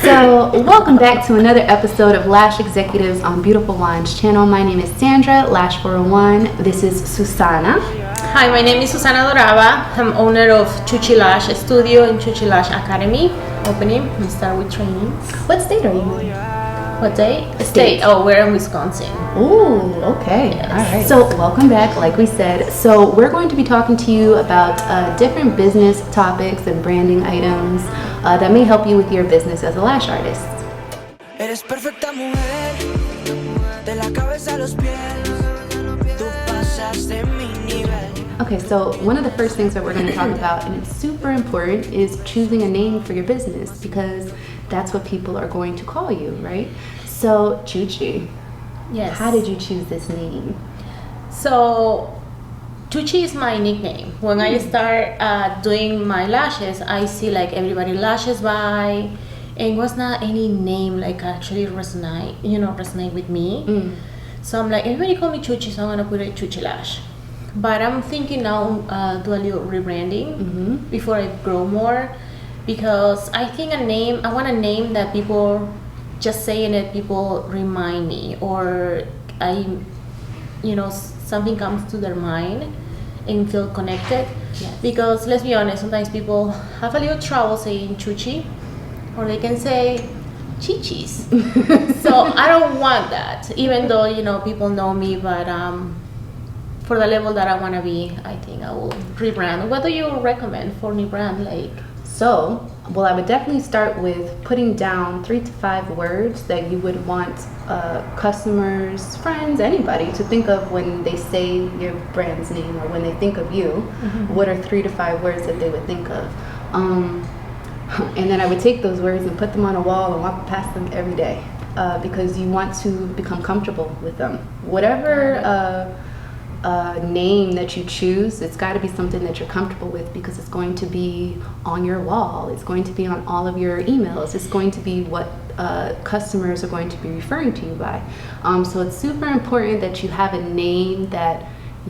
So, welcome back to another episode of Lash Executives on Beautiful Wands channel. My name is Sandra, Lash 401. This is Susana. Hi, my name is Susana Dorava. I'm owner of Chuchi Lash Studio and Chuchi Lash Academy. Opening, we start with trainings. What state are you in? What day? State. Oh, we're in Wisconsin. Ooh, okay. Yes. All right. So, welcome back, like we said. So, we're going to be talking to you about different business topics and branding items that may help you with your business as a lash artist. Eres perfecta mujer, de la cabeza a los pies, tú pasas de mi nivel. Okay, so one of the first things that we're going to talk about, and it's super important, is choosing a name for your business because that's what people are going to call you, right? So, Chuchi, Yes. how did you choose this name? So, Chuchi is my nickname. When I start doing my lashes, I see like everybody lashes by, and was not any name like actually resonate with me. So I'm like, everybody call me Chuchi, so I'm gonna put a Chuchi Lash. But I'm thinking now do a little rebranding before I grow more, because I think I want a name that people just saying it, people remind me, or something comes to their mind and feel connected. Yes. Because let's be honest, sometimes people have a little trouble saying Chuchi, or they can say Chichis. So I don't want that, even though people know me, but for the level that I want to be, I think I will rebrand. What do you recommend for new brand? So, well, I would definitely start with putting down 3 to 5 words that you would want customers, friends, anybody to think of when they say your brand's name or when they think of you. What are 3 to 5 words that they would think of? And then I would take those words and put them on a wall and walk past them every day because you want to become comfortable with them. Whatever name that you choose, it's got to be something that you're comfortable with because it's going to be on your wall. It's going to be on all of your emails. It's going to be what customers are going to be referring to you by. So it's super important that you have a name that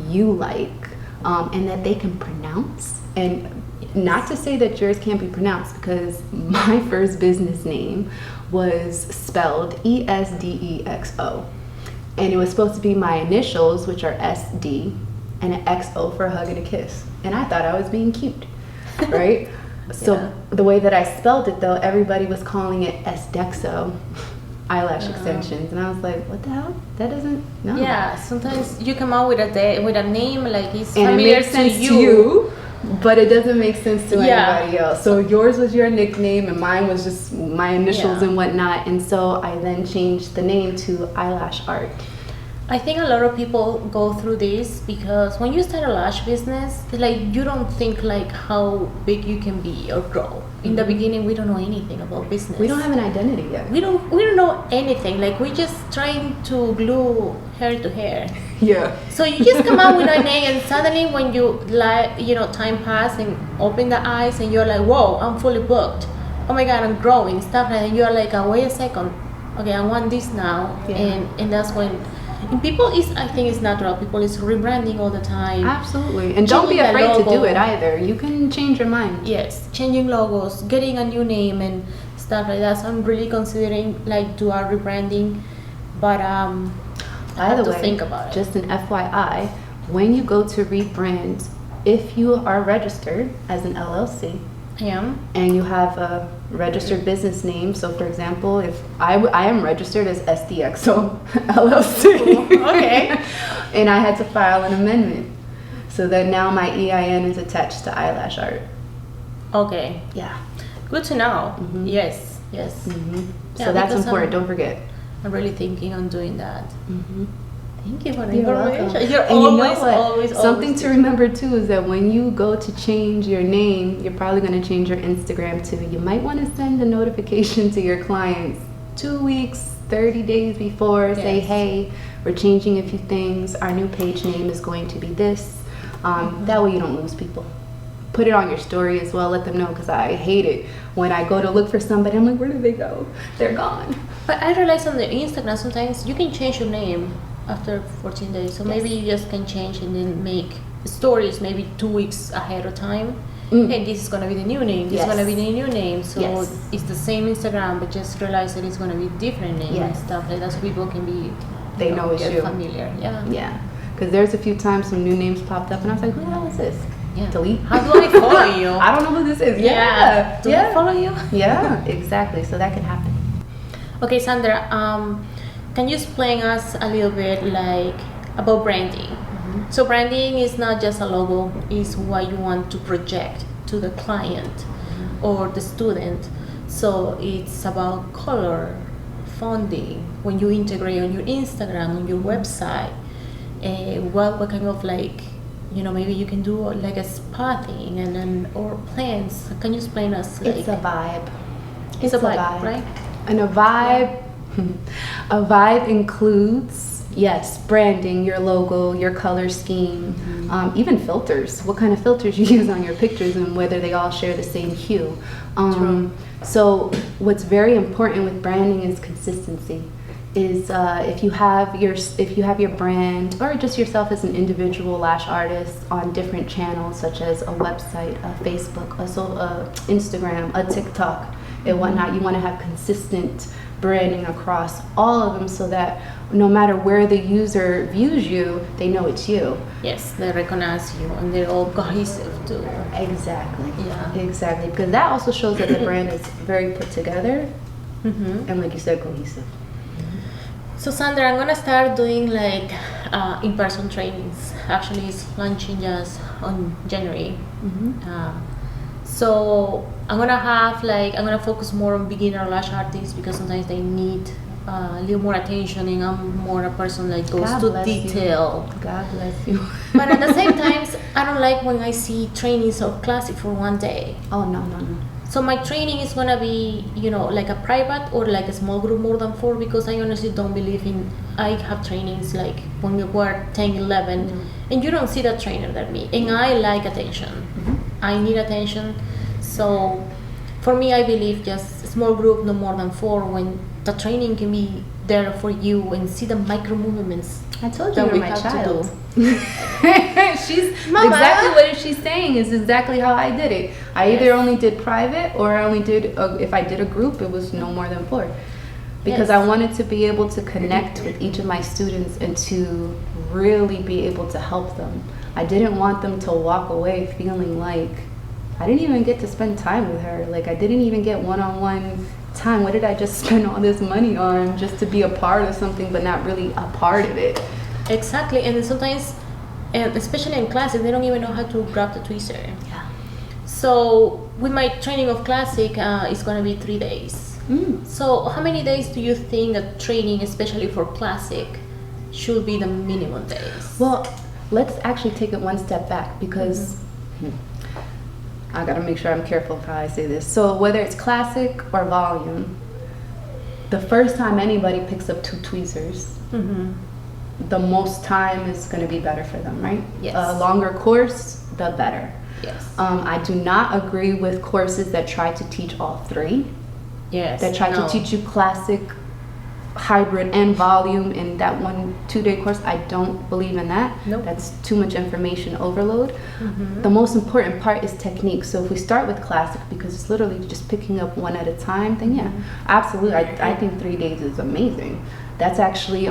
you like and that they can pronounce. And not to say that yours can't be pronounced, because my first business name was spelled ESDEXO. And it was supposed to be my initials, which are SD, and an XO for a hug and a kiss. And I thought I was being cute, right? So the way that I spelled it, though, everybody was calling it SDEXO, eyelash extensions. And I was like, what the hell? That doesn't, no. Yeah, sometimes you come out with a name like it's And it familiar makes sense to you. but it doesn't make sense to Yeah. anybody else. So yours was your nickname and mine was just my initials Yeah. and whatnot. And so I then changed the name to Eyelash Art. I think a lot of people go through this because when you start a lash business, like you don't think like how big you can be or grow. In the beginning, we don't know anything about business. We don't have an identity yet. We don't know anything. Like we just trying to glue hair to hair. Yeah. So you just come out with a name, and suddenly when you time pass and open the eyes, and you're like, whoa, I'm fully booked. Oh my God, I'm growing stuff, and you're like, wait a second, okay, I want this now, Yeah. and that's when. And people I think it's natural. People is rebranding all the time. Absolutely. And don't be Changing the afraid to do logo. it either. You can change your mind. Yes, changing logos, getting a new name and stuff like that. So I'm really considering like do a rebranding, but I By have the to way, think about it. just an FYI, when you go to rebrand, if you are registered as an LLC I am. and you have a registered business name, so for example, if I am registered as SDXO LLC, Okay. and I had to file an amendment, so that now my EIN is attached to Eyelash Art. Okay. Yeah. Good to know. Mhm. Yes. Yes. So Yeah, that's because important. Don't forget. I'm really thinking on doing that. Thank you for the You're information. welcome. You're And you know always, what? always, Something always to remember too is that when you go to change your name, you're probably going to change your Instagram too. You might want to send a notification to your clients 2 weeks, 30 days before. Say, Yes. hey, we're changing a few things. Our new page name is going to be this. That way you don't lose people. Put it on your story as well. Let them know, because I hate it when I go to look for somebody. I'm like, where did they go? They're gone. But I realize on the Instagram sometimes you can change your name after 14 days. So maybe you just can change and then make stories maybe 2 weeks ahead of time. hey, this is gonna be the new name. This Yes. is gonna be the new name. So Yes. it's the same Instagram, but just realize that it's gonna be different name and Yes. stuff like that, so people can be They know it's get you. familiar. Yeah. Yeah, because there's a few times some new names popped up, and I was like, who the hell is this? Yeah. Delete. How do I follow you? I don't know who this is. Yeah. Yeah. Do I follow you? Yeah, exactly. So that can happen. Okay, Sandra, can you explain us a little bit like about branding? So branding is not just a logo, it's what you want to project to the client or the student. So it's about color, funding, when you integrate on your Instagram, on your website, what kind of like, you know, maybe you can do like a spa thing and then or plans. Can you explain us like It's a vibe. it's a vibe, right? And a vibe, a vibe includes, yes, branding, your logo, your color scheme, even filters. What kind of filters you use on your pictures and whether they all share the same hue. True. So what's very important with branding is consistency. Is if you have your brand or just yourself as an individual lash artist on different channels such as a website, a Facebook, a Instagram, a TikTok, and whatnot, you want to have consistent branding across all of them so that no matter where the user views you, they know it's you. Yes, they recognize you and they're all cohesive too. Exactly. Yeah. Exactly. Because that also shows that the brand is very put together and, like you said, cohesive. So Sandra, I'm gonna start doing like in-person trainings. Actually, it's launching just on January. So I'm gonna focus more on beginner lash artists because sometimes they need a little more attention, and I'm more a person that goes God to bless you. detail. God bless you. But at the same time, I don't like when I see trainings of classic for one day. Oh, no. So my training is gonna be, you know, like a private or like a small group more than 4 because I honestly don't believe in. I have trainings like when we were 10, 11, and you don't see that trainer than me. And I like attention. I need attention. So for me, I believe just a small group, no more than 4, when the training can be there for you and see the micro movements. I told you that you're we my have to child. do. She's Mama. exactly what she's saying is exactly how I did it. I either only did private or I only did if I did a group, it was no more than 4, because Yes. I wanted to be able to connect with each of my students and to really be able to help them. I didn't want them to walk away feeling like I didn't even get to spend time with her. Like I didn't even get one-on-one time. What did I just spend all this money on just to be a part of something but not really a part of it? Exactly, and then sometimes, and especially in classes, they don't even know how to grab the tweezer. Yeah. So with my training of classic, it's gonna be 3 days. So how many days do you think a training, especially for classic, should be the minimum days? Well, let's actually take it one step back because I gotta make sure I'm careful of how I say this. So whether it's classic or volume, the first time anybody picks up 2 tweezers, the most time is gonna be better for them, right? Yes. A longer course, the better. Yes. I do not agree with courses that try to teach all 3. Yes. That try to teach you classic, hybrid, and volume in that 1-2 day course. I don't believe in that. Nope. That's too much information overload. The most important part is technique. So if we start with classic, because it's literally just picking up one at a time, then yeah, absolutely. I think 3 days is amazing. That's actually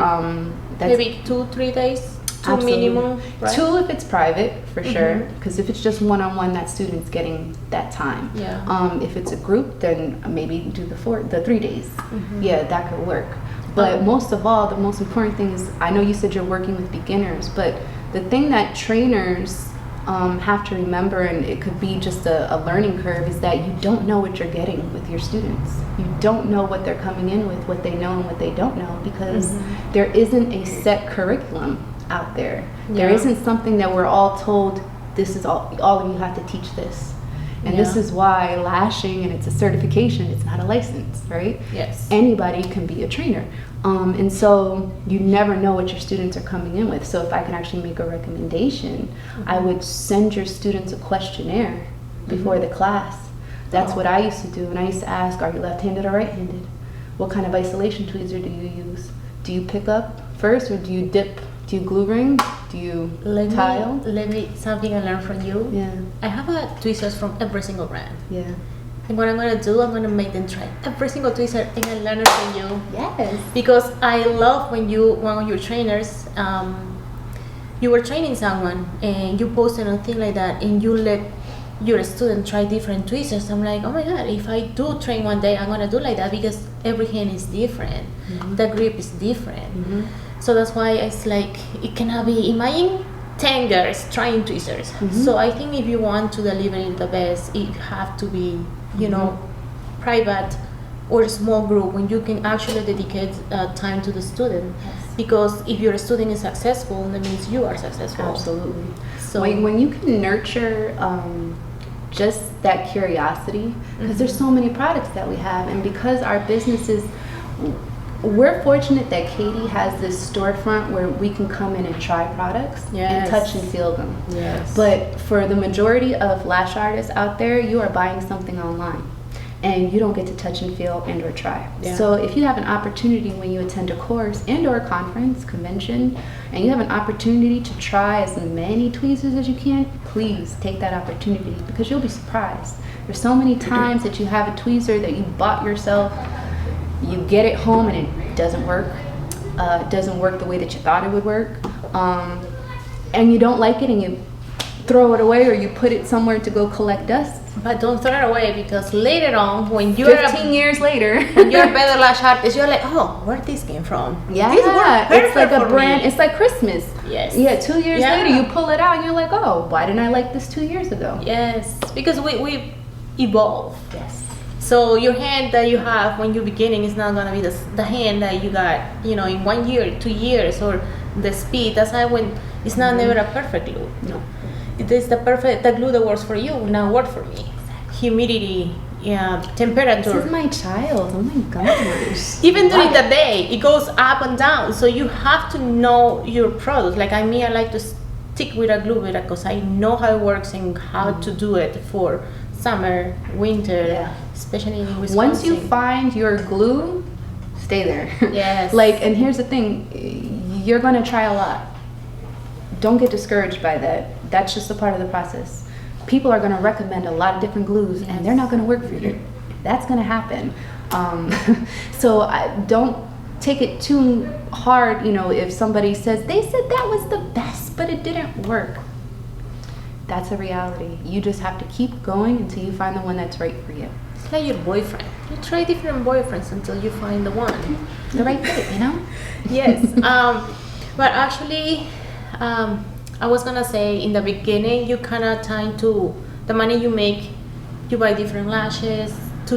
that's Maybe 2-3 days, 2 absolutely. minimum, right? 2 if it's private, for sure. Because if it's just one-on-one, that student's getting that time. Yeah. If it's a group, then maybe do the 3 days. Yeah, that could work. But most of all, the most important thing is, I know you said you're working with beginners, but the thing that trainers have to remember, and it could be just a learning curve, is that you don't know what you're getting with your students. You don't know what they're coming in with, what they know and what they don't know, because there isn't a set curriculum out there. There Yeah. isn't something that we're all told, this is all of you have to teach this. And this Yeah. is why lashing, and it's a certification, it's not a license, right? Yes. Anybody can be a trainer. And so you never know what your students are coming in with. So if I can actually make a recommendation, I would send your students a questionnaire before the class. That's what I used to do. And I used to ask, are you left-handed or right-handed? What kind of isolation tweezer do you use? Do you pick up first or do you dip Do you glue ring? Do you tile? Let me something I learned from you. Yeah. I have a tweezers from every single brand. Yeah. And what I'm gonna do, I'm gonna make them try every single twister, and I learned it from you. Yes. Because I love when one of your trainers, you were training someone and you posted a thing like that, and you let your student try different twisters. I'm like, oh my god, if I do train one day, I'm gonna do like that, because every hand is different. The grip is different. So that's why it's like, it cannot be, imagine 10 girls trying twisters. So I think if you want to deliver it the best, it have to be, you know, private or a small group, when you can actually dedicate time to the student. Because if your student is successful, that means you are successful. Absolutely. So when you can nurture just that curiosity, because there's so many products that we have, and because our businesses, we're fortunate that Katie has this storefront where we can come in and try products and touch and feel them. Yes. But for the majority of lash artists out there, you are buying something online, and you don't get to touch and feel and or try. Yeah. So if you have an opportunity when you attend a course and or a conference, convention, and you have an opportunity to try as many tweezers as you can, please take that opportunity, because you'll be surprised. There's so many times that you have a tweezer that you bought yourself, you get it home and it doesn't work. It doesn't work the way that you thought it would work. And you don't like it and you throw it away, or you put it somewhere to go collect dust. But don't throw it away, because later on, when you're 15 years later, when you're a better lash artist, you're like, oh, where this came from? Yeah, This worked it's like perfect a for brand. me. It's like Christmas. Yes. Yeah, 2 years Yeah. later, you pull it out and you're like, oh, why didn't I like this 2 years ago? Yes, because we evolve. Yes. So your hand that you have when you're beginning is not gonna be the hand that you got, you know, in 1 year, 2 years, or the speed. That's why when it's not never a perfect glue. No. It is the glue that works for you will not work for me. Humidity, temperature. This is my child. Oh my gosh. Even during the day, it goes up and down. So you have to know your product. Like I like to stick with a glue because I know how it works and how to do it for summer, winter, Yeah. especially in Wisconsin. Once you find your glue, stay there. Yes. And here's the thing, you're gonna try a lot. Don't get discouraged by that. That's just a part of the process. People are gonna recommend a lot of different glues, and they're not gonna work for you. That's gonna happen. So don't take it too hard. You know, if somebody says they said that was the best, but it didn't work. That's a reality. You just have to keep going until you find the one that's right for you. It's like your boyfriend. You try different boyfriends until you find the one. The right fit, you know? Yes. But actually, I was gonna say in the beginning, you kind of time to the money you make, you buy different lashes to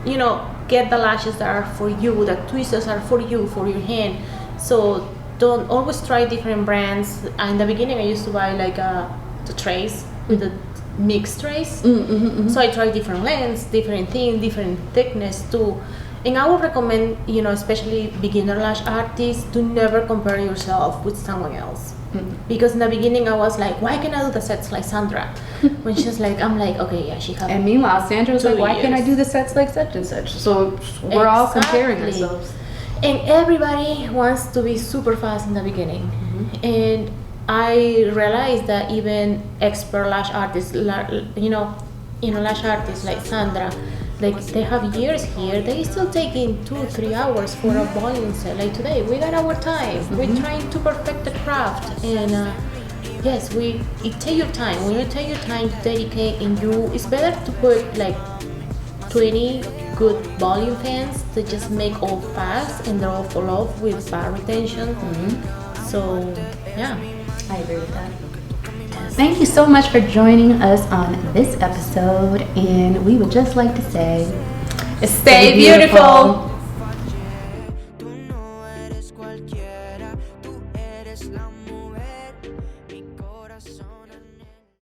you know, get the lashes that are for you. The twisters are for you, for your hand. So don't always try different brands. In the beginning, I used to buy like the trays with the mixed trays. So I try different lengths, different things, different thickness too. And I would recommend, you know, especially beginner lash artists, to never compare yourself with someone else. Because in the beginning I was like, why can't I do the sets like Sandra? When she's like, I'm like, okay, yeah, she has. And meanwhile, Sandra was like, 2 why can't I years. do the sets like such and such? So we're all comparing Exactly. ourselves. And everybody wants to be super fast in the beginning. And I realized that even expert lash artists, you know, lash artists like Sandra, like they have years here, they still taking 2-3 hours for a volume set. Like today, we got our time. We're trying to perfect the craft, and yes, it take your time. When you take your time to dedicate, and it's better to put like 20 good volume pens to just make all fast, and they're all fall off with bad retention. So yeah, I agree with that. Thank you so much for joining us on this episode, and we would just like to say, stay beautiful. Tú no eres cualquiera, tú eres la